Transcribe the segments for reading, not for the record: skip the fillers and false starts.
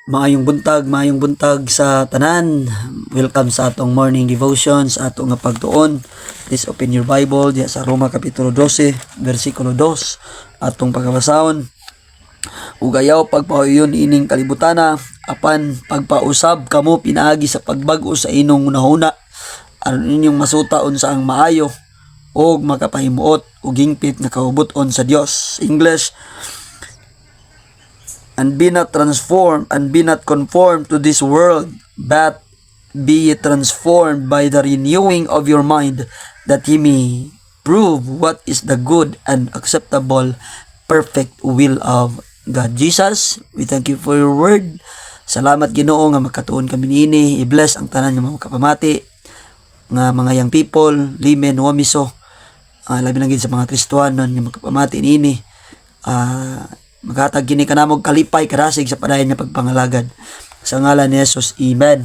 Maayong buntag sa tanan. Welcome sa atong morning devotions, atong nga pagtuon. Please open your Bible diya sa Roma kapitulo 12, versikulo 2. Atong pagkabasahon. Ugayaw pagpahuyon ining kalibutana, apan pagpausab kamo pinaagi sa pagbag-o sa inong unahuna. Aron inyong masuta unsa ang maayo og makapahimuot ug hingpit nga kaubuton sa Dios. English: and be not conformed to this world, but be transformed by the renewing of your mind, that ye may prove what is the good and acceptable, perfect will of God. Jesus, we thank you for your word. Salamat Ginoo nga makatuon kami niini. I-bless ang tanan nga mga kapamati nga mga young people, limen, wamiso, labi lang gid sa mga Kristiyanon nga makapamati niini. Maghatag kini kanamog kalipay karasig sa padayon nga pagpangalagad sa ngalan ni Jesus. Amen.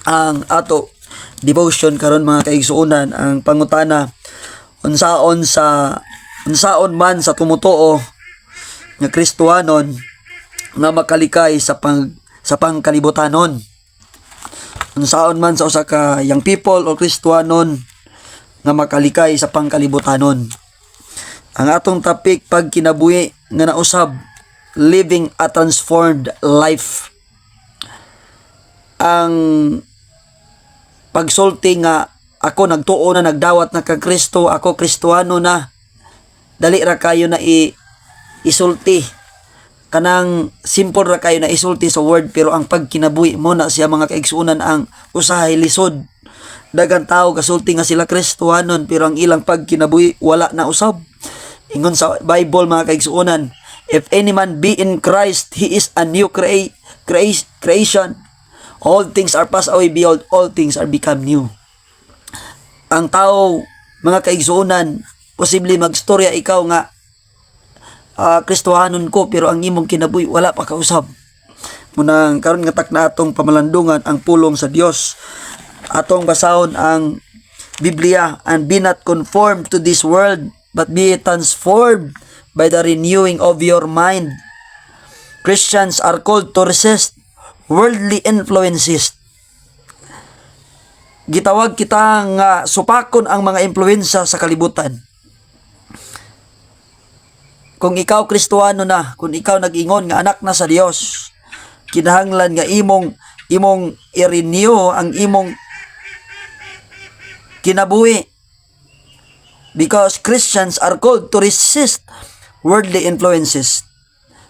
Ang ato devotion karon mga kaigsuonan, ang pangutana, unsaon man sa tumutuo nga Kristiyanon nga makalikay sa pangkalibutanon. Unsaon man sa usa ka young people o Kristiyanon nga makalikay sa pangkalibutanon. Ang atong topic pag kinabuhi nga nausab, living a transformed life. Ang pagsulti nga ako nagtuo na, nagdawat na kang Kristo, ako Kristiyano na, dali ra kayo na isulti. Kanang simple ra kayo na isulti sa word, pero ang pagkinabuhi mo na siya mga kaigsunan ang usahay lisod. Dagang tao kasulti nga sila Kristiyanon, pero ang ilang pagkinabuhi wala na usab. Ingon sa Bible mga kaigsuonan, if any man be in Christ, he is a new creation. All things are passed away, behold, all things are become new. Ang tao, mga kaigsuonan, posible magstorya ikaw nga Kristiyanon ko, pero ang imong kinabuhi wala pa kausab. Munang karon nga tak na atong pamalandungan ang pulong sa Dios. Atong basahon ang Biblia, and be not conformed to this world, but be transformed by the renewing of your mind. Christians are called to resist worldly influences. Gitawag kita nga supakon ang mga impluwensya sa kalibutan. Kung ikaw Kristiyano na, kung ikaw nag-ingon nga anak na sa Dios, kinahanglan nga imong i-renew ang imong kinabuhi. Because Christians are called to resist worldly influences.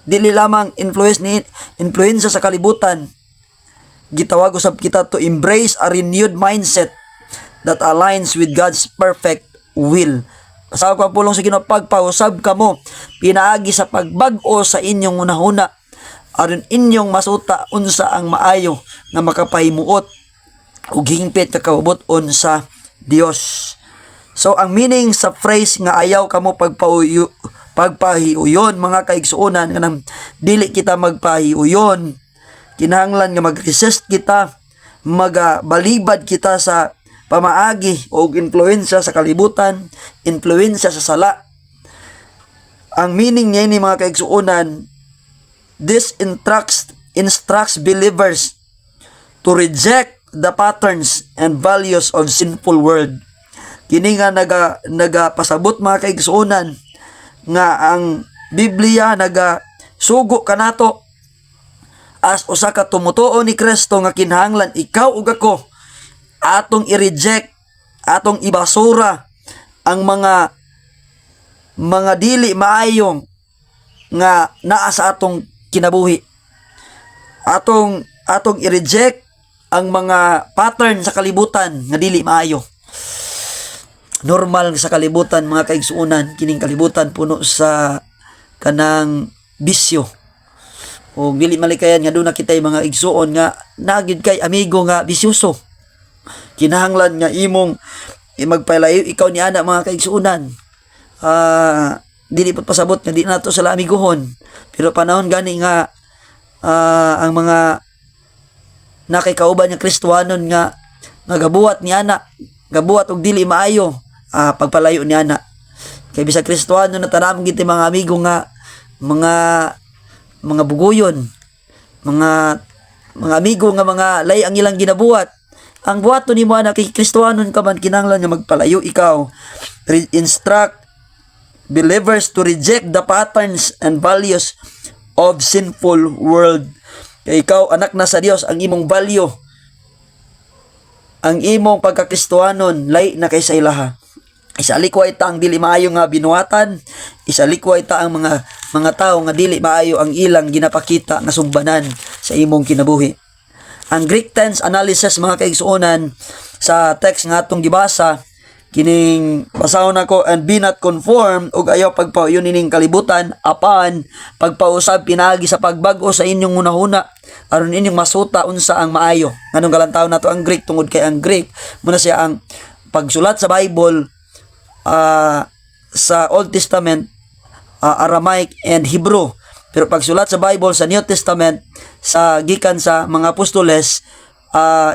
Dili lamang influensya sa kalibutan. Gitawag usab kita to embrace a renewed mindset that aligns with God's perfect will. Sa pagpulong sa Ginoo, pagpausab kamo pinaagi sa pagbag-o sa inyong unahuna, aron inyong masuta unsa ang maayo nga makapahimuot ug hingpit nga kaubuton sa Dios. So ang meaning sa phrase nga ayaw kamo pagpahiuyon mga kaigsuonan, kanang dili kita magpahiuyon, kinahanglan nga mag-resist kita, magabalibad kita sa pamaagi o influensya sa kalibutan, influensya sa sala. Ang meaning niya ni mga kaigsuonan, this instructs believers to reject the patterns and values of sinful world. Kini nga nagapasabot mga kaigsuonan nga ang Biblia nagasugo kanato as usa ka tumutuo ni Kristo nga kinahanglan ikaw ug ako atong i-reject, atong ibasura ang mga dili maayong nga naa sa atong kinabuhi. Atong i-reject ang mga pattern sa kalibutan nga dili maayo. Normal sa kalibutan mga kaigsuonan, kining kalibutan puno sa kanang bisyo. O dili malikayan nga doon na kitay mga igsuon nga nagid kay amigo nga bisyoso. Kinahanglan nga imong magpalayo ikaw ni ana mga kaigsuonan. Dili pa pasabot nga di nato sila amiguhon. Pero panahon gani nga ang mga nakikauban nga Kristiyanon nga gabuhat ni ana, gabuhat og dili maayo, pagpalayo ni ana. Kay bisag Kristiyano na tanam giti mga amigo nga mga buguyon, mga mga amigo nga mga lay ang ilang ginabuhat. Ang buhaton nimo anak kay Kristohanon ka man, kinahanglan nga magpalayo ikaw. Instruct believers to reject the patterns and values of sinful world. Kay ikaw anak na sa Dios, ang imong value, ang imong pagkakristohanon lay na kay sa ilaha. Isalikway ta ang dili maayo nga binuhatan, isalikway ta ang mga tawo nga dili maayo ang ilang ginapakita nga sumbanan sa imong kinabuhi. Ang Greek tense analysis mga kaigsuonan sa text nga atong gibasa, kining basahon ako, and be not conformed ug ayaw pagpauyon ining kalibutan apan pagpausab pinaagi sa pagbag-o sa inyong hunahuna aron inyong masuta unsa ang maayo. Nganong galantaw nato ang Greek tungod kay ang Greek muna siya ang pagsulat sa Bible sa Old Testament, Aramaic and Hebrew. Pero pagsulat sa Bible sa New Testament sa gikan sa mga apostoles,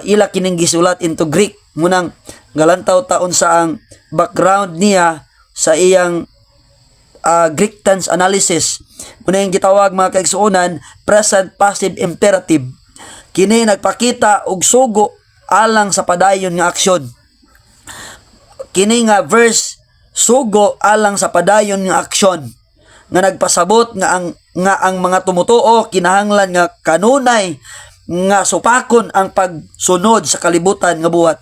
ila kining gisulat into Greek. Munang galantaw taon sa ang background niya sa iyang Greek tense analysis. Muna yung gitawag mga kaigsuonan present passive imperative. Kini nagpakita og sugo alang sa padayon nga aksyon. Kini nga verse sugo alang sa padayon nga aksyon nga nagpasabot nga ang mga tumutuo kinahanglan nga kanunay nga supakon ang pagsunod sa kalibutan nga buhat.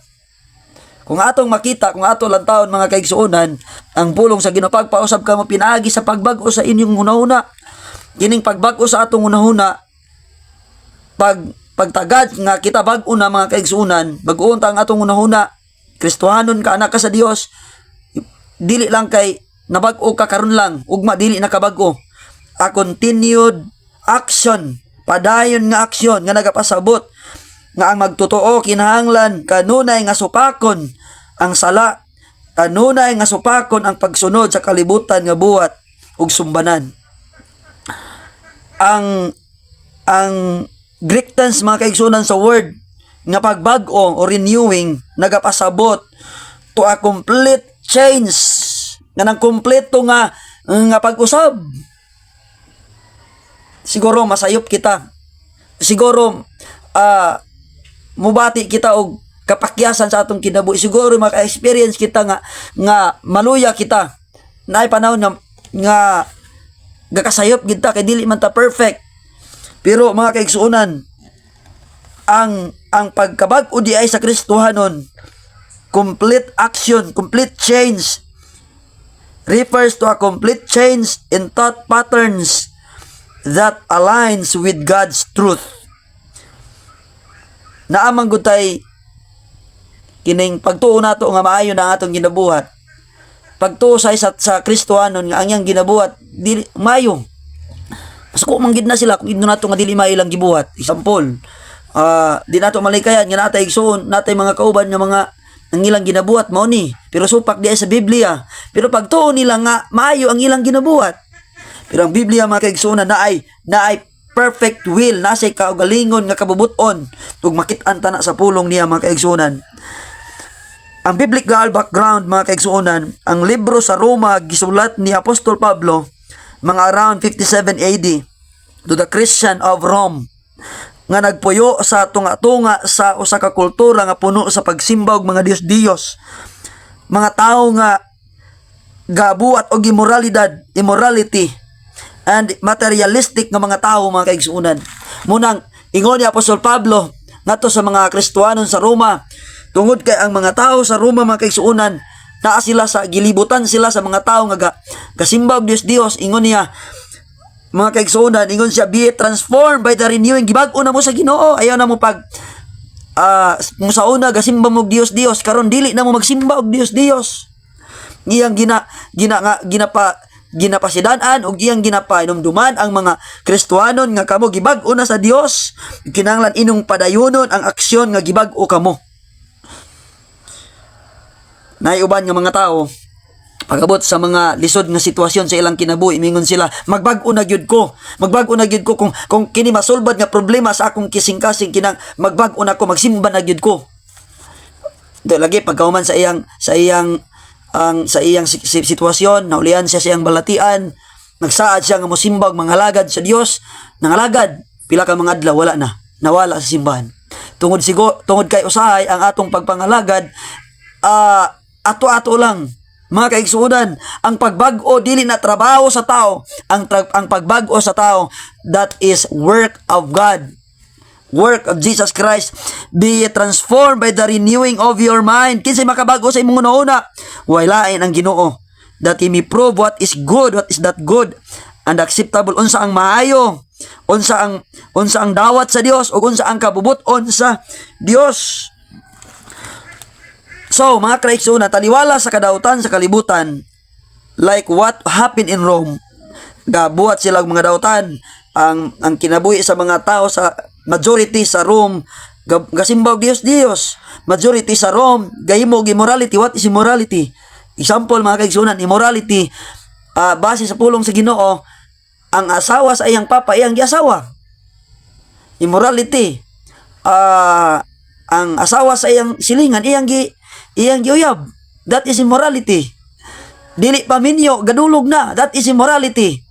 Kung atong makita, kung ato lang taon mga kaigsuonan, ang pulong sa Ginoo pagpausab ka mo pinaagi sa pagbag-o sa inyong hunahuna. Kining pagbag-o sa atong hunahuna, pagtagad nga kita bag-o na mga kaigsuonan, bag-on ta ang atong hunahuna, Kristohanon ka, anak ka sa Dios, dili lang kay nabag-o ka karon lang, ugma dili nakabag-o. A continued action, padayon nga aksyon nga nagapasabot nga ang magtotoo kinahanglan kanunay nga supakon ang sala, kanunay nga supakon ang pagsunod sa kalibutan nga buhat ug sumbanan. Ang Greek tense mga kaigsunan sa word nga pagbag-o o renewing nagapasabot to a complete change, nga nang kompleto nga pag-usab. Siguro masayop kita, siguro mubati kita og kapakyasan sa atong kinabuhi, siguro maka-experience kita nga maluya kita naay panahon nga gakasayop kita kay dili man ta perfect. Pero mga kaigsuonan, ang pagkabag-o di ay sa Kristohanon, complete action, complete change, refers to a complete change in thought patterns that aligns with God's truth. Naamang gutay kining pagtuo nato nga maayo na atong ginabuhat. Pagtuo sa Kristohanon nga ang iyang ginabuhat dili maayo. Pasuko man gid na sila kung idno nato nga dili maayo lang gibuhat. Example, di nato malikayan nga natay igsoon, natay mga kauban nga mga ang ilang ginabuhat mao ni, pero supak di ay sa Biblia. Pero pagtuo nila nga maayo ang ilang ginabuhat. Pero ang Biblia mga kaigsuonan na ay perfect will, nasay kaugalingon nga kabubuton ug makit-an ta na sa pulong niya mga kaigsuonan. Ang biblical background mga kaigsuonan, ang libro sa Roma gisulat ni Apostol Pablo mga around 57 AD to the Christian of Rome nga nagpuyo sa tunga-tunga sa usa ka kultura nga puno sa pagsimba og mga Dios-Dios. Mga tawo nga gabuhat og immorality and materialistic nga mga tawo mga kaigsuonan. Munang ingon ni Apostol Pablo ngadto sa mga Kristohanon sa Roma, tungod kay ang mga tawo sa Roma mga kaigsuonan naa sila sa gilibutan sila sa mga tawo nga gasimba og Dios, ingon niya mga kaigsuonan, ingon siya, be transformed by the renewing. Gibag-o na mo sa Ginoo, ayaw na mo pag kung sa una gasimba mo og Dios karon dili na mo magsimba og Dios. Iyang ginapasidanan og iyang ginapainomduman ang mga Kristohanon nga kamo gibag-o na sa Dios, kinahanglan inong padayonon ang aksyon nga gibag-o kamo. Naiuban nga mga tao pagabot sa mga lisod nga sitwasyon sa ilang kinabuhi, mingon sila, magbag-o na gyud ko kung kini masulbad nga problema sa akong kising-kasing, kinang magbag-o na ko, magsimba na gyud ko. Do lagi pagkauman sa iyang sitwasyon, naulian siya sa iyang balatian, nagsaad siya nga mosimba og mangalagad sa Dios, nangalagad pila ka mga adlaw wala na, nawala sa simbahan. Tungod kay usahay ang atong pagpangalagad ato-ato lang. Mga kaigsuonan, ang pagbag-o dili na trabaho sa tao. Ang pagbag-o sa tao, that is work of God. Work of Jesus Christ. Be transformed by the renewing of your mind. Kinsay makabago sa imong una-una? Walain ang Ginoo, that He may prove what is good, what is not good, and acceptable. Unsa ang maayo, unsa ang dawat sa Dios, o unsa ang kabubuton sa Dios. So, mga kaigsuonan, taliwala sa kadautan sa kalibutan, like what happened in Rome. Gabuhat sila mga dautan, ang kinabuhi sa mga tao sa majority sa Rome, gasimbaw Dios. Majority sa Rome, gahimog immorality. What is immorality? Example, mga kaigsuonan, immorality, base sa pulong sa Ginoo, ang asawa sa iyang papa, iyang giasawa. Immorality, ang asawa sa iyang silingan, iyang giuyab. That is immorality. Dili paminyo, gadulog na. That is immorality.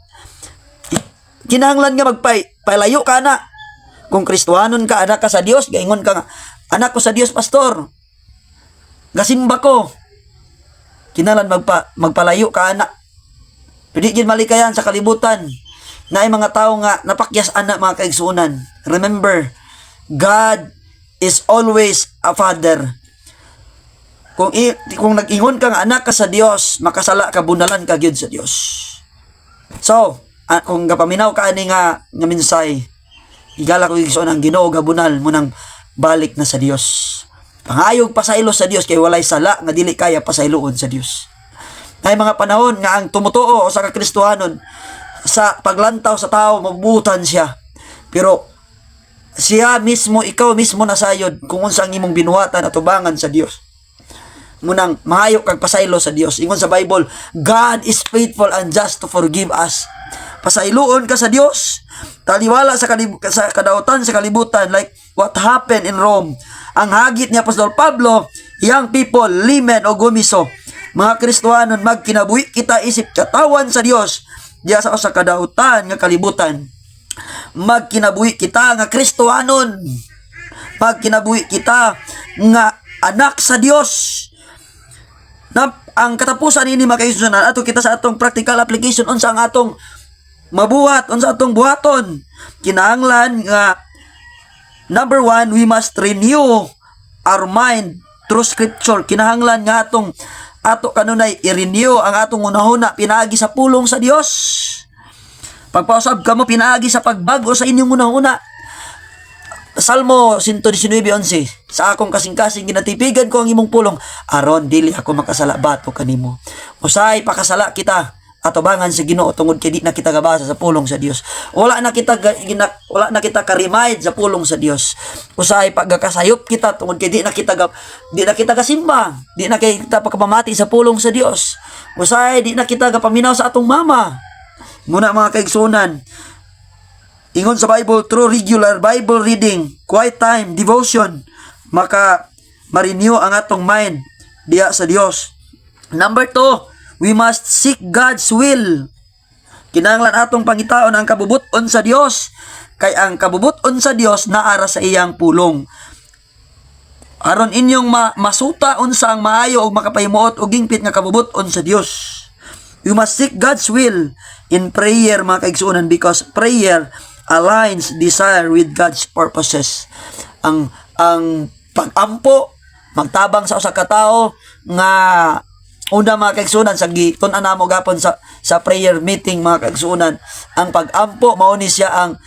Kinahanglan nga magpalayo ka na. Kung Kristohanon ka, anak ka sa Dios, gaingon ka nga, anak ko sa Dios, pastor. Gasimba ko. Kinahanglan magpalayo ka anak. Pwede gid malikayan sa kalibutan na ay mga tao nga napakyas anak, mga kaigsuonan. Remember, God is always a father. Kung nag-ingon ka nga anak ka sa Dios, makasala ka, bunalan ka gyud sa Dios. So, kung gapaminaw ka ani nga minsay, igala ko igsoon ang Ginoo gabunal mo nang balik na sa Dios. Pangayog pasaylo sa Dios kay walay sala nga dili kaya pasayloon sa Dios. Ay mga panahon nga ang tumutuo sa kakristohanon sa paglantaw sa tao mabubutan siya. Pero siya mismo, ikaw mismo nasayod kung unsa ang imong binuhatan at tubangan sa Dios. Munang mahayo kag pasaylo sa Dios. Ingon sa Bible, God is faithful and just to forgive us. Pasayloon ka sa Dios. Taliwala sa kadautan sa kalibutan, like what happened in Rome. Ang hagit ni Apostol Pablo, young people, limen o gumiso. Mga Kristohanon, magkinabuhi kita isip katawan sa Dios. Diya sa kadautan nga kalibutan. Magkinabuhi kita nga Kristohanon. Magkinabuhi kita nga anak sa Dios. Na ang katapusan ini mga kaigsuonan, ato kita sa atong practical application unsa ang atong mabuhat, unsa atong buhaton. Kinahanglan nga number 1, we must renew our mind through scripture. Kinahanglan nga ato kanunay i-renew ang atong unahuna pinaagi sa pulong sa Dios. Pagpausab kamo pinaagi sa pagbago sa inyong unahuna. Salmo 119:11, sa akong kasing-kasing ginatipigan ko ang imong pulong, aron dili ako makasala bato kanimo. Usay pakasala kita atubangan sa Ginoo tungod kay di na kita gabasa sa pulong sa Dios. Wala na kita ka-remind sa pulong sa Dios. Usay pagkasayop kita tungod kay di na kita kasimba, di na kita pagpamati sa pulong sa Dios. Usay di na kita gapaminaw sa atong mama. Muna mga kaigsuonan, ingon sa Bible, through regular Bible reading, quiet time, devotion, ma-renew ang atong mind diya sa Dios. Number 2, we must seek God's will. Kinahanglan atong pangitaon ang kabubuton sa Dios, kay ang kabubuton sa Dios naara sa iyang pulong. Aron inyong masuta unsa ang maayo ug makapahimuot og gingpit nga kabubuton sa Dios. We must seek God's will in prayer, mga kaigsuonan, because prayer aligns desire with God's purposes. Ang pag-ampo, magtabang sa usa ka tawo nga una, mga kaigsuonan, sa gitun-an namo gapon sa prayer meeting, mga kaigsuonan, ang pag-ampo mao ni siya ang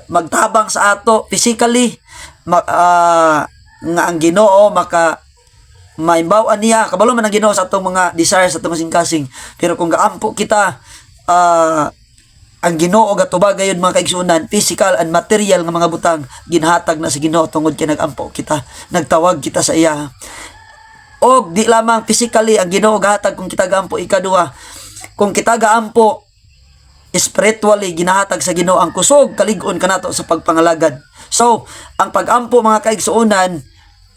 magtabang sa ato physically, nga ang Ginoo maimbaw-an niya kabalo man ang Ginoo sa atong mga desires sa atong kasing-kasing. Pero kung gaampo kita, ang Ginoo gatubag gayon, mga kaigsuonan, physical and material nga mga butang ginhatag na sa Ginoo tungod kay nagampo kita, nagtawag kita sa iya. Og di lamang physically ang Ginoo gahatag kung kita gaampo. Ikaduha, kung kita gaampo spiritually, ginahatag sa Ginoo ang kusog kalig-on kanato sa pagpangalagad. So ang pag-ampo, mga kaigsuonan,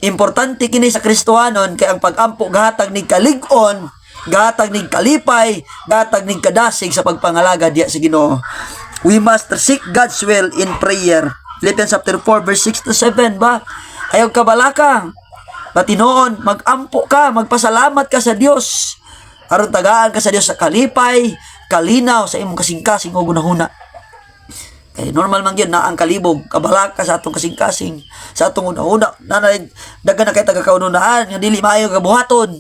importante kini sa Kristohanon, kay ang pag-ampo gahatag ni kalig-on, gahatag ning kalipay, gahatag ning kadasig sa pagpangalaga diya sa Ginoo. We must seek God's will in prayer. Philippians chapter 4 verse 6 to 7 ba? Ayaw ka balaka. Patinoon, magampo ka, magpasalamat ka sa Dios. Aron tagaan ka sa Dios sa kalipay, kalinaw sa imong kasing-kasing o gunahuna. Kay normal man gyud na ang kalibog, kabalaka sa atong kasing-kasing, sa atong una-una, dagan na kay taga-kaununaan nga dili maayo kabuhaton.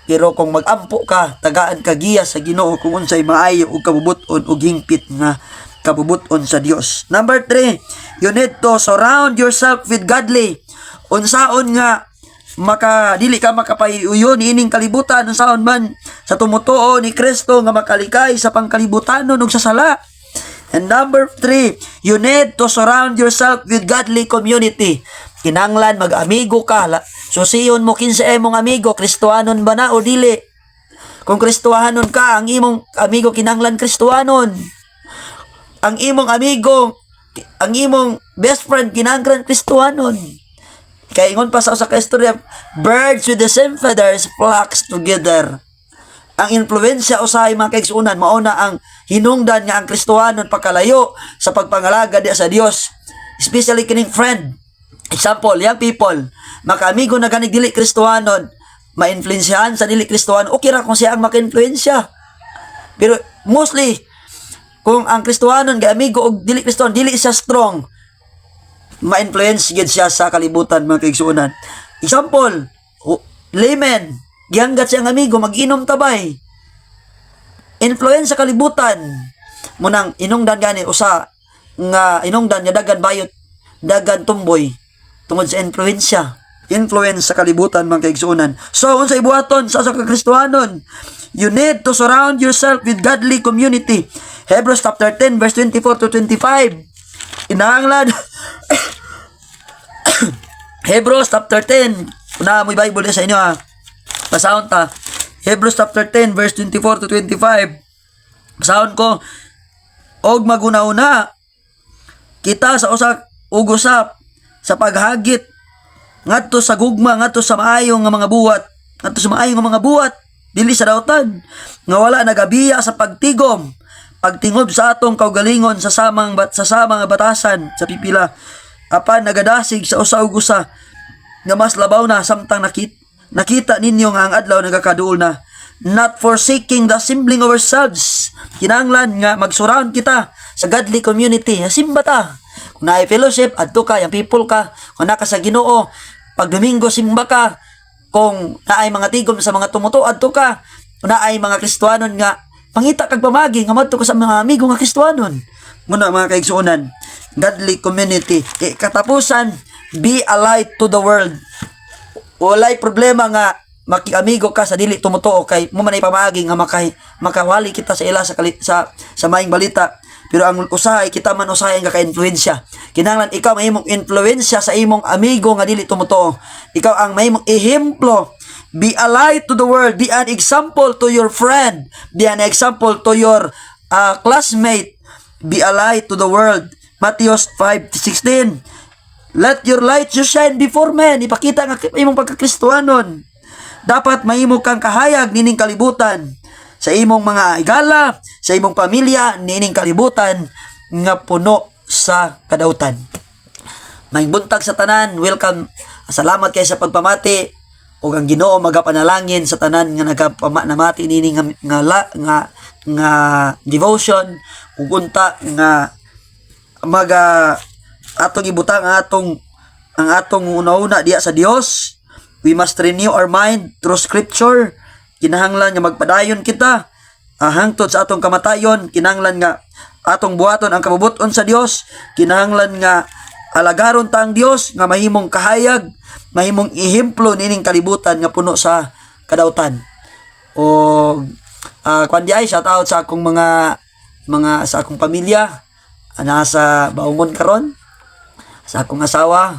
Pero kung magampo ka, tagaan ka giya sa Ginoo kung unsay maayo ug kabubuton ug hingpit nga kabubuton sa Dios. Number 3, you need to surround yourself with godly. Unsaon nga dili ka makapayuyon ining kalibutan, unsaon man sa tumutuo ni Kristo nga makalikay sa pangkalibutanon ug sa sala. And number 3, you need to surround yourself with godly community. Kinanglan mag-amigo ka. Susiyon mo kinsa imong amigo, Kristohanon ba na o dili? Kung Kristohanon ka, ang imong amigo kinanglan Kristohanon. Ang imong amigo, ang imong best friend kinanglan Kristohanon. Kaya ingon pa sa usa ka istorya, birds with the same feathers flocks together. Ang influensya usahay mga kaigsuunan, mauna ang hinungdan nga ang Kristohanon pagkalayo sa pagpangalaga diya sa Dios. Especially kining friend. Example, young people, makaamigo na ganig dili Kristohanon, ma-influensyahan sa dili Kristohanon, okay ra kung siya ang maka-influensya. Pero mostly, kung ang Kristohanon ga amigo og dili Kristohanon, dili siya strong, ma-influence gid siya sa kalibutan mga kaigsuunan. Example, layman, gihanggat siyang amigo, mag-inom tabay. Influence sa kalibutan. Munang inungdan gani usa nga inungdan nga dagan bayot, dagan tumboy tungod sa influensya. Influence sa kalibutan mga kaigsuunan. So unsay buhaton sa Kristohanon? You need to surround yourself with godly community. Hebrews chapter 10 verse 24 to 25. Inahanglan Hebrews chapter 10. Una mo Bible sa inyo ha. Basahon ta. Hebrews chapter 10 verse 24 to 25. Basahon ko. Og maguna-una kita sa usap sa paghagit ngadto sa gugma, ngadto sa maayong nga mga buhat, ngadto sa maayong nga mga buhat dili sa dautan nga wala nagabiya sa pagtigom, pagtingob sa atong kaugalingon sa samang nga batasan sa pipila, apan nagadasig sa usa-usa nga mas labaw na samtang nakita ninyo nga ang adlaw nagakaduol na. Not forsaking the assembling of ourselves. Kinahanglan nga mag-surround kita sa godly community. Simba ta. Kung naay fellowship, adto ka, yung people ka. Kung naka sa Ginoo, pag Domingo simba ka. Kung naay mga tigom sa mga tumuto, adto ka. Kung naay mga Kristohanon nga, pangita kag pamagi nga madto ko sa mga amigo nga Kristohanon. Muna mga kaigsuunan, godly community. Katapusan, be a light to the world. Walay problema nga makiamigo ka sa dili tumutuo kay mo man ay pamaagi nga makawali kita sa ila sa maing balita. Pero ang usahay kita man usahay nga ka-influensya. Kinahanglan ikaw mahimong influensya sa imong amigo nga dili tumutuo. Ikaw ang mahimong ehemplo. Be a light to the world. Be an example to your friend. Be an example to your classmate. Be a light to the world. Matthew 5:16. Let your light shine before men. Ipakita nga imong pagkakristohanon. Dapat mahimo kang kahayag nining kalibutan sa imong mga igala, sa imong pamilya, nining kalibutan nga puno sa kadautan. May buntag sa tanan, welcome. Salamat kay sa pagpamati ug ang Ginoo magapanalangin sa tanan nga nagapamati nining nga devotion ug unta nga atong ibutang ang atong una-una diya sa Dios. We must renew our mind through scripture. Kinahanglan nga magpadayon kita hangtod sa atong kamatayon. Kinahanglan nga atong buhaton ang kabubuton sa Dios. Kinahanglan nga alagaron ta ang Dios nga mahimong kahayag, mahimong ehemplo nining kalibutan nga puno sa kadautan. O kundi ay shout out sa akong mga sa akong pamilya nasa Baungon karon, sa akong asawa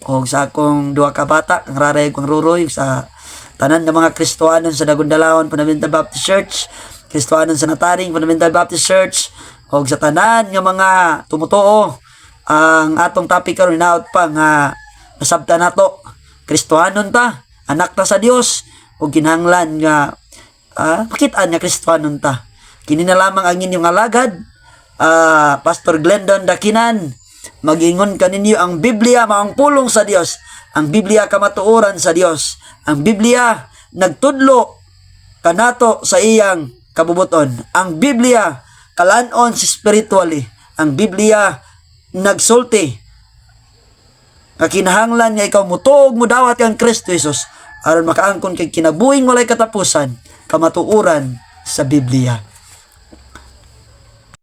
o sa akong duha ka bata, ang raray kong ruroy, sa tanan ng mga Kristohanon sa Dagundalaon Fundamental Baptist Church, Kristohanon sa Nataring Fundamental Baptist Church, o sa tanan ng mga tumutuo. Ang atong topic karon hinaut pa nga nasabta nato, Kristohanon ta, anak ta sa Dios, o kinahanglan nga pakitaan nga Kristohanon ta. Kini na lamang ang inyong alagad, Pastor Glendon Dakinan, Magingon kaninyo ang Biblia maong pulong sa Dios. Ang Biblia kamatuoran sa Dios. Ang Biblia nagtudlo kanato sa iyang kabubuton. Ang Biblia kalanon si spiritually. Ang Biblia nagsulti nga kinahanglan nga ikaw mutuog mo dawat kang Kristo Jesus aron makaangkon kay kinabuhing walay katapusan kamatuoran sa Biblia.